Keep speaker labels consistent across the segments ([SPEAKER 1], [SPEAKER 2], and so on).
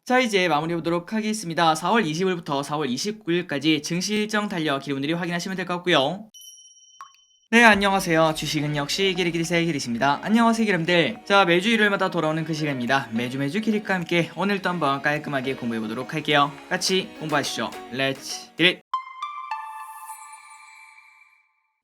[SPEAKER 1] 자, 이제 마무리해 보도록 하겠습니다. 4월 20일부터 4월 29일까지 증시 일정 달려 기분들이 확인하시면 될 것 같고요. 네, 안녕하세요. 주식은 역시 기리기리세의 기리십니다. 안녕하세요, 기름들. 자, 매주 일요일마다 돌아오는 그 시간입니다. 매주 기리과 함께 오늘도 한번 깔끔하게 공부해 보도록 할게요. 같이 공부하시죠. 렛츠 기릿!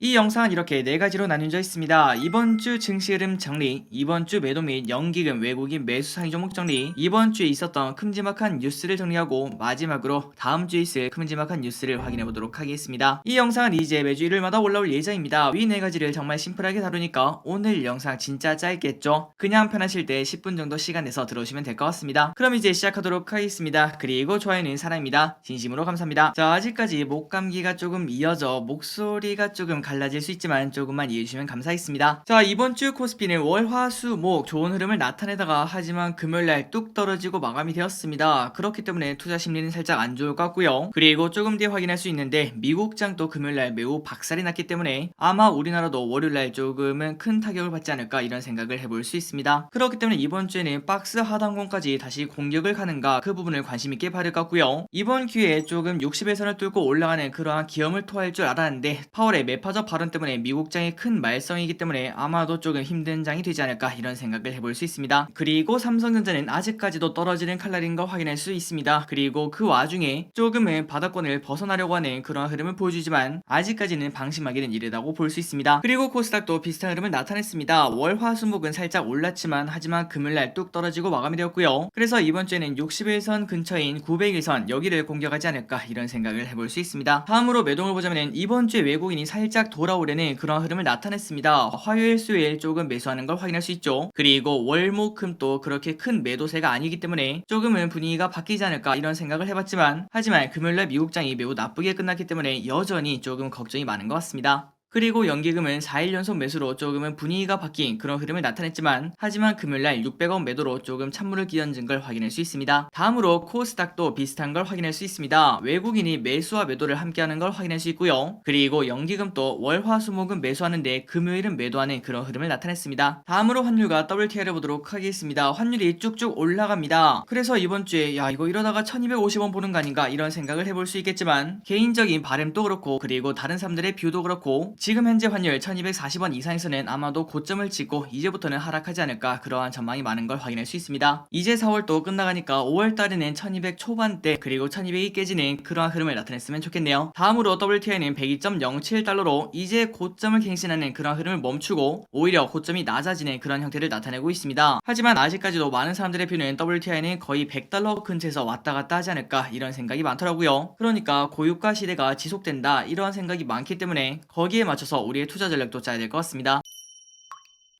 [SPEAKER 1] 이 영상은 이렇게 네 가지로 나뉘어져 있습니다. 이번 주 증시 흐름 정리, 이번 주 매도 및 연기금 외국인 매수 상위 종목 정리, 이번 주에 있었던 큼지막한 뉴스를 정리하고 마지막으로 다음 주에 있을 큼지막한 뉴스를 확인해 보도록 하겠습니다. 이 영상은 이제 매주 일요일마다 올라올 예정입니다. 위 네 가지를 정말 심플하게 다루니까 오늘 영상 진짜 짧겠죠? 그냥 편하실 때 10분 정도 시간 내서 들어오시면 될 것 같습니다. 그럼 이제 시작하도록 하겠습니다. 그리고 좋아요는 사랑입니다. 진심으로 감사합니다. 자, 아직까지 목감기가 조금 이어져 목소리가 조금 갈라질 수 있지만 조금만 이해해주시면 감사하겠습니다. 자, 이번 주 코스피는 월, 화, 수, 목 좋은 흐름을 나타내다가 하지만 금요일날 뚝 떨어지고 마감이 되었습니다. 그렇기 때문에 투자 심리는 살짝 안 좋을 것 같고요. 그리고 조금 뒤에 확인할 수 있는데 미국장도 금요일날 매우 박살이 났기 때문에 아마 우리나라도 월요일날 조금은 큰 타격을 받지 않을까 이런 생각을 해볼 수 있습니다. 그렇기 때문에 이번 주에는 박스 하단권까지 다시 공격을 가는가 그 부분을 관심 있게 봐야 될 것 같고요. 이번 기회에 조금 60일선을 뚫고 올라가는 그러한 기염을 토할 줄 알았는데 파월의 매파적 발언 때문에 미국장이 큰 말썽이기 때문에 아마도 조금 힘든 장이 되지 않을까 이런 생각을 해볼 수 있습니다. 그리고 삼성전자는 아직까지도 떨어지는 칼날인 거 확인할 수 있습니다. 그리고 그 와중에 조금은 바닥권을 벗어나려고 하는 그런 흐름을 보여주지만 아직까지는 방심하기는 이르다고 볼 수 있습니다. 그리고 코스닥도 비슷한 흐름을 나타냈습니다. 월, 화, 수, 목은 살짝 올랐지만 하지만 금요일날 뚝 떨어지고 마감이 되었고요. 그래서 이번 주에는 60일선 근처인 900일선 여기를 공격하지 않을까 이런 생각을 해볼 수 있습니다. 다음으로 매동을 보자면 이번 주에 외국인이 살짝 돌아오려는 그런 흐름을 나타냈습니다. 화요일, 수요일 조금 매수하는 걸 확인할 수 있죠. 그리고 월, 목, 금 또 그렇게 큰 매도세가 아니기 때문에 조금은 분위기가 바뀌지 않을까 이런 생각을 해봤지만 하지만 금요일날 미국장이 매우 나쁘게 끝났기 때문에 여전히 조금 걱정이 많은 것 같습니다. 그리고 연기금은 4일 연속 매수로 조금은 분위기가 바뀐 그런 흐름을 나타냈지만 하지만 금요일날 600원 매도로 조금 찬물을 끼얹은 걸 확인할 수 있습니다. 다음으로 코스닥도 비슷한 걸 확인할 수 있습니다. 외국인이 매수와 매도를 함께하는 걸 확인할 수 있고요. 그리고 연기금도 월, 화, 수, 목은 매수하는데 금요일은 매도하는 그런 흐름을 나타냈습니다. 다음으로 환율과 WTI를 보도록 하겠습니다. 환율이 쭉쭉 올라갑니다. 그래서 이번 주에 야 이거 이러다가 1250원 보는 거 아닌가 이런 생각을 해볼 수 있겠지만 개인적인 바램도 그렇고 그리고 다른 사람들의 뷰도 그렇고 지금 현재 환율 1240원 이상에서는 아마도 고점을 찍고 이제부터는 하락하지 않을까 그러한 전망이 많은 걸 확인할 수 있습니다. 이제 4월도 끝나가니까 5월달에는 1200 초반대 그리고 1200이 깨지는 그러한 흐름을 나타냈으면 좋겠네요. 다음으로 WTI는 102.07달러로 이제 고점을 갱신하는 그런 흐름을 멈추고 오히려 고점이 낮아지는 그런 형태를 나타내고 있습니다. 하지만 아직까지도 많은 사람들의 뷰는 WTI는 거의 100달러 근처에서 왔다 갔다 하지 않을까 이런 생각이 많더라고요. 그러니까 고유가 시대가 지속된다 이러한 생각이 많기 때문에 거기에 맞춰서 우리의 투자 전략도 짜야 될 것 같습니다.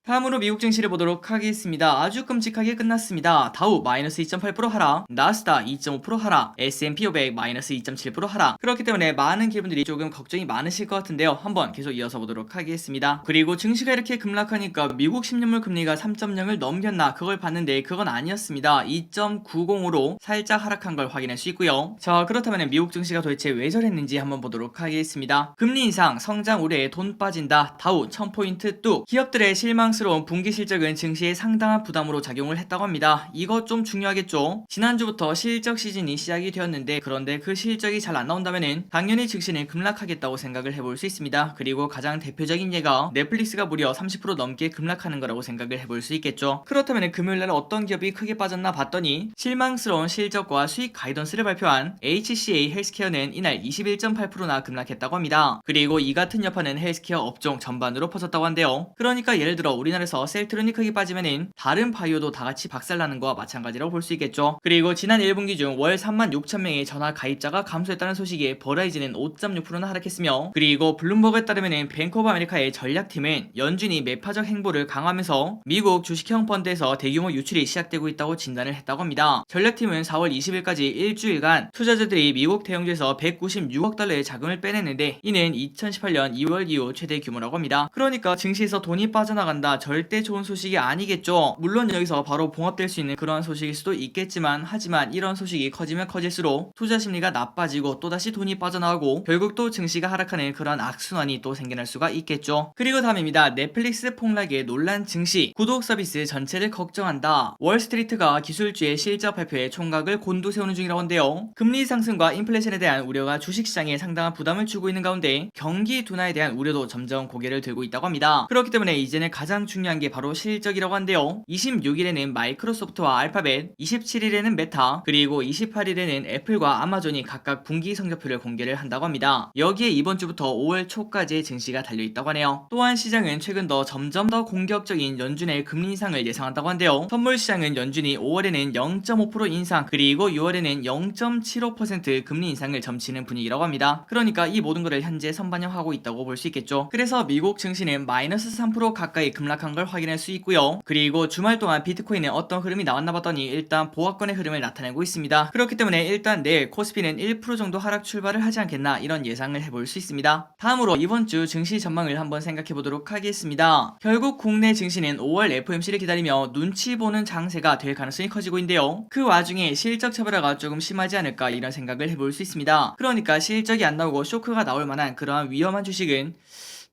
[SPEAKER 1] 다음으로 미국 증시를 보도록 하겠습니다. 아주 끔찍하게 끝났습니다. 다우 마이너스 2.8% 하락, 나스닥 2.5% 하락, S&P 500 마이너스 2.7% 하락. 그렇기 때문에 많은 기분들이 조금 걱정이 많으실 것 같은데요. 한번 계속 이어서 보도록 하겠습니다. 그리고 증시가 이렇게 급락하니까 미국 10년물 금리가 3.0을 넘겼나 그걸 봤는데 그건 아니었습니다. 2.90으로 살짝 하락한 걸 확인할 수 있고요. 자, 그렇다면 미국 증시가 도대체 왜 저랬는지 한번 보도록 하겠습니다. 금리 인상, 성장 우려에 돈 빠진다, 다우 1000포인트 뚝. 기업들의 실망스러운 분기 실적은 증시에 상당한 부담으로 작용을 했다고 합니다. 이거 좀 중요하겠죠? 지난주부터 실적 시즌이 시작이 되었는데 그런데 그 실적이 잘 안 나온다면은 당연히 증시는 급락하겠다고 생각을 해볼 수 있습니다. 그리고 가장 대표적인 예가 넷플릭스가 무려 30% 넘게 급락하는 거라고 생각을 해볼 수 있겠죠. 그렇다면 금요일날 어떤 기업이 크게 빠졌나 봤더니 실망스러운 실적과 수익 가이던스를 발표한 HCA 헬스케어는 이날 21.8%나 급락했다고 합니다. 그리고 이 같은 여파는 헬스케어 업종 전반으로 퍼졌다고 한대요. 그러니까 예를 들어 우리나라에서 셀트론이 크게 빠지면은 다른 바이오도 다같이 박살나는 거와 마찬가지라고 볼 수 있겠죠. 그리고 지난 1분기 중 월 36,000명의 전화 가입자가 감소했다는 소식에 버라이즌은 5.6%나 하락했으며 그리고 블룸버그에 따르면은 뱅크 오브 아메리카의 전략팀은 연준이 매파적 행보를 강화하면서 미국 주식형 펀드에서 대규모 유출이 시작되고 있다고 진단을 했다고 합니다. 전략팀은 4월 20일까지 일주일간 투자자들이 미국 대형주에서 196억 달러의 자금을 빼냈는데 이는 2018년 2월 이후 최대 규모라고 합니다. 그러니까 증시에서 돈이 빠져나간다 있습니다. 절대 좋은 소식이 아니겠죠. 물론 여기서 바로 봉합될 수 있는 그런 소식일 수도 있겠지만, 하지만 이런 소식이 커지면 커질수록 투자 심리가 나빠지고 또다시 돈이 빠져나오고 결국 또 증시가 하락하는 그런 악순환이 또 생겨날 수가 있겠죠. 그리고 다음입니다. 넷플릭스 폭락에 논란 증시, 구독 서비스 전체를 걱정한다. 월스트리트가 기술주의 실적 발표에 총각을 곤두세우는 중이라고 하는데요. 금리 상승과 인플레이션에 대한 우려가 주식시장에 상당한 부담을 주고 있는 가운데 경기 둔화에 대한 우려도 점점 고개를 들고 있다고 합니다. 그렇기 때문에 이제는 가장 중요한 게 바로 실적이라고 하는데요. 26일에는 마이크로소프트와 알파벳, 27일에는 메타, 그리고 28일에는 애플과 아마존이 각각 분기 성적표를 공개를 한다고 합니다. 여기에 이번 주부터 5월 초까지의 증시가 달려있다고 하네요. 또한 시장은 최근 점점 더 공격적인 연준의 금리 인상을 예상한다고 한데요. 선물 시장은 연준이 5월에는 0.5% 인상, 그리고 6월에는 0.75% 금리 인상을 점치는 분위기라고 합니다. 그러니까 이 모든 것을 현재 선반영하고 있다고 볼 수 있겠죠. 그래서 미국 증시는 마이너스 3% 가까이 급락한 걸 확인할 수 있고요. 그리고 주말 동안 비트코인에 어떤 흐름이 나왔나 봤더니 일단 보합권의 흐름을 나타내고 있습니다. 그렇기 때문에 일단 내일 코스피는 1% 정도 하락 출발을 하지 않겠나 이런 예상을 해볼 수 있습니다. 다음으로 이번 주 증시 전망을 한번 생각해 보도록 하겠습니다. 결국 국내 증시는 5월 FOMC를 기다리며 눈치 보는 장세가 될 가능성이 커지고 있는데요. 그 와중에 실적 차별화가 조금 심하지 않을까 이런 생각을 해볼 수 있습니다. 그러니까 실적이 안 나오고 쇼크가 나올 만한 그러한 위험한 주식은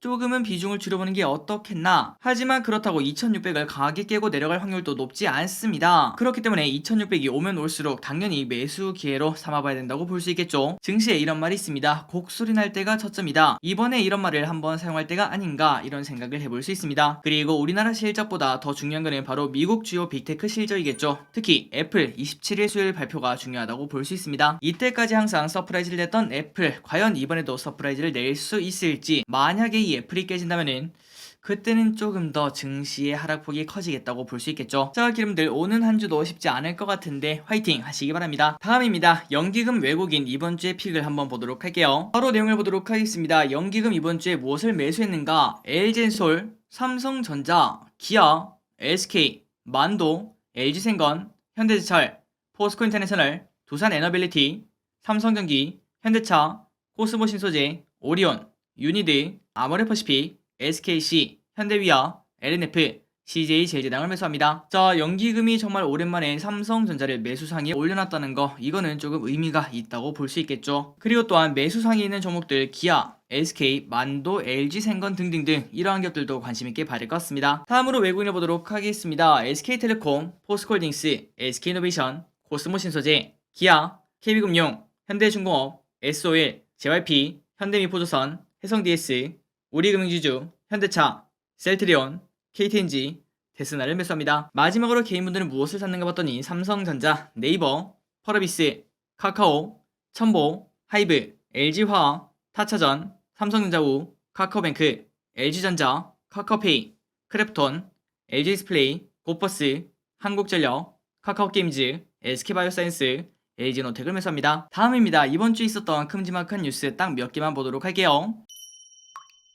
[SPEAKER 1] 조금은 비중을 줄여보는 게 어떻겠나. 하지만 그렇다고 2600을 강하게 깨고 내려갈 확률도 높지 않습니다. 그렇기 때문에 2600이 오면 올수록 당연히 매수 기회로 삼아봐야 된다고 볼 수 있겠죠. 증시에 이런 말이 있습니다. 곡소리 날 때가 저점이다. 이번에 이런 말을 한번 사용할 때가 아닌가 이런 생각을 해볼 수 있습니다. 그리고 우리나라 실적보다 더 중요한 것은 바로 미국 주요 빅테크 실적이겠죠. 특히 애플 27일 수요일 발표가 중요하다고 볼 수 있습니다. 이때까지 항상 서프라이즈를 냈던 애플, 과연 이번에도 서프라이즈를 낼 수 있을지. 만약에 이 애플이 깨진다면은 그때는 조금 더 증시의 하락폭이 커지겠다고 볼 수 있겠죠. 자, 기름들 오는 한 주도 쉽지 않을 것 같은데 화이팅 하시기 바랍니다. 다음입니다. 연기금 외국인 이번 주의 픽을 한번 보도록 할게요. 바로 내용을 보도록 하겠습니다. 연기금 이번 주에 무엇을 매수했는가? LG엔솔, 삼성전자, 기아, SK, 만도, LG생건, 현대제철, 포스코인터내셔널, 두산에너빌리티, 삼성전기, 현대차, 코스모신소재, 오리온, 유니드, 아모레퍼시픽, SKC, 현대위아, LNF, CJ제일제당을 매수합니다. 자, 연기금이 정말 오랜만에 삼성전자를 매수 상위에 올려놨다는 거, 이거는 조금 의미가 있다고 볼 수 있겠죠. 그리고 또한 매수 상위에 있는 종목들 기아, SK, 만도, LG생건 등등등 이러한 기업들도 관심있게 봐야 될 것 같습니다. 다음으로 외국인을 보도록 하겠습니다. SK텔레콤, 포스코홀딩스, SK이노베이션, 코스모신소재, 기아, KB금융, 현대중공업, S-오일, JYP, 현대미포조선, 해성DS, 우리금융지주, 현대차, 셀트리온, KTNG, 데스나를 매수합니다. 마지막으로 개인분들은 무엇을 샀는가 봤더니 삼성전자, 네이버, 펄어비스, 카카오, 첨보, 하이브, LG화학, 타차전, 삼성전자우, 카카오뱅크, LG전자, 카카오페이, 크랩톤, LG디스플레이, 고퍼스, 한국전력, 카카오게임즈, SK바이오사이언스, LG노텍을 매수합니다. 다음입니다. 이번 주 있었던 큼지막한 뉴스 딱 몇 개만 보도록 할게요.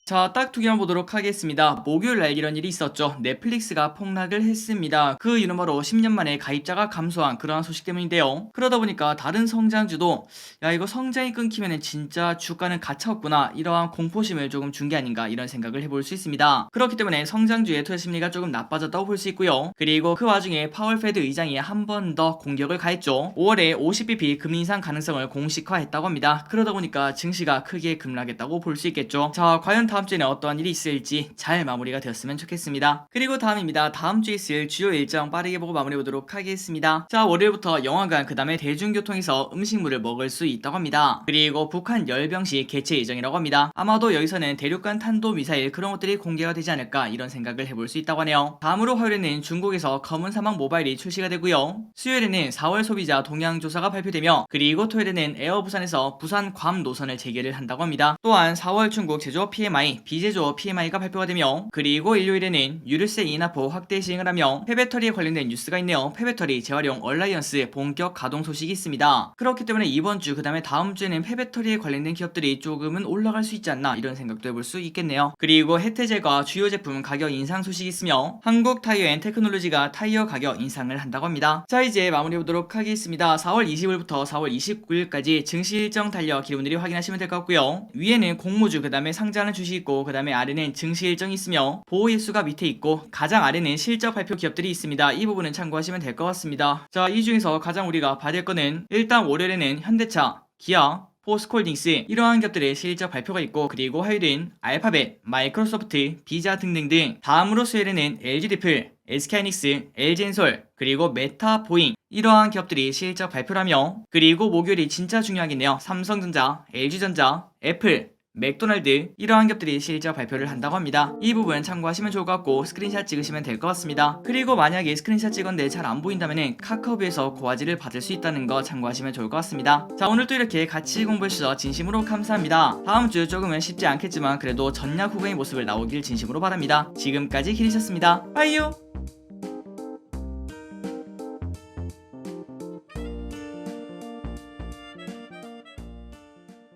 [SPEAKER 1] 자, 딱 두 개만 보도록 하겠습니다. 목요일날 이런 일이 있었죠. 넷플릭스가 폭락을 했습니다. 그 이유는 바로 10년 만에 가입자가 감소한 그러한 소식 때문인데요. 그러다 보니까 다른 성장주도 야, 이거 성장이 끊기면 진짜 주가는 가차없구나, 이러한 공포심을 조금 준 게 아닌가 이런 생각을 해볼 수 있습니다. 그렇기 때문에 성장주의 투자 심리가 조금 나빠졌다고 볼 수 있고요. 그리고 그 와중에 파월 페드 의장이 한 번 더 공격을 가했죠. 5월에 50bp 금리 인상 가능성을 공식화했다고 합니다. 그러다 보니까 증시가 크게 급락했다고 볼 수 있겠죠. 자, 과연 다음 주에는 어떠한 일이 있을지 잘 마무리가 되었으면 좋겠습니다. 그리고 다음입니다. 다음 주에 있을 주요 일정 빠르게 보고 마무리 보도록 하겠습니다. 자, 월요일부터 영화관, 그 다음에 대중교통에서 음식물을 먹을 수 있다고 합니다. 그리고 북한 열병식 개최 예정이라고 합니다. 아마도 여기서는 대륙간 탄도미사일 그런 것들이 공개가 되지 않을까 이런 생각을 해볼 수 있다고 하네요. 다음으로 화요일에는 중국에서 검은 사막 모바일이 출시가 되고요. 수요일에는 4월 소비자 동향조사가 발표되며, 그리고 토요일에는 에어부산에서 부산 괌 노선을 재개를 한다고 합니다. 또한 4월 중국 제조업 PMI, 비제조업 PMI가 발표가 되며, 그리고 일요일에는 유류세 인하폭 확대 시행을 하며 폐배터리에 관련된 뉴스가 있네요. 폐배터리 재활용 얼라이언스 본격 가동 소식이 있습니다. 그렇기 때문에 이번 주, 그 다음에 다음 주에는 폐배터리에 관련된 기업들이 조금은 올라갈 수 있지 않나 이런 생각도 해볼 수 있겠네요. 그리고 혜태제가 주요 제품 가격 인상 소식이 있으며 한국 타이어 앤 테크놀로지가 타이어 가격 인상을 한다고 합니다. 자, 이제 마무리 보도록 하겠습니다. 4월 20일부터 4월 29일까지 증시 일정 달려 기분들이 확인하시면 될 것 같고요. 위에는 공모주, 그 다음에 상장하는 주식 소식 있고 그 다음에 아래는 증시 일정이 있으며 보호 일수가 밑에 있고 가장 아래는 실적 발표 기업들이 있습니다. 이 부분은 참고하시면 될 것 같습니다. 자, 이 중에서 가장 우리가 봐야 될 거는 일단 월요일에는 현대차, 기아, 포스코홀딩스 이러한 기업들의 실적 발표가 있고 그리고 화요일은 알파벳, 마이크로소프트, 비자 등등등 다음으로 수요일에는 LG디플, SK하이닉스, LG엔솔 그리고 메타, 보잉 이러한 기업들이 실적 발표를 하며 그리고 목요일이 진짜 중요하겠네요. 삼성전자, LG전자, 애플, 맥도날드 이러한 기업들이 실적 발표를 한다고 합니다. 이 부분 참고하시면 좋을 것 같고 스크린샷 찍으시면 될 것 같습니다. 그리고 만약에 스크린샷 찍었는데 잘 안 보인다면 카카오뷰에서 고화질을 받을 수 있다는 거 참고하시면 좋을 것 같습니다. 자, 오늘도 이렇게 같이 공부해주셔서 진심으로 감사합니다. 다음 주 조금은 쉽지 않겠지만 그래도 전략 후보의 모습을 나오길 진심으로 바랍니다. 지금까지 기리셨습니다. 빠이요.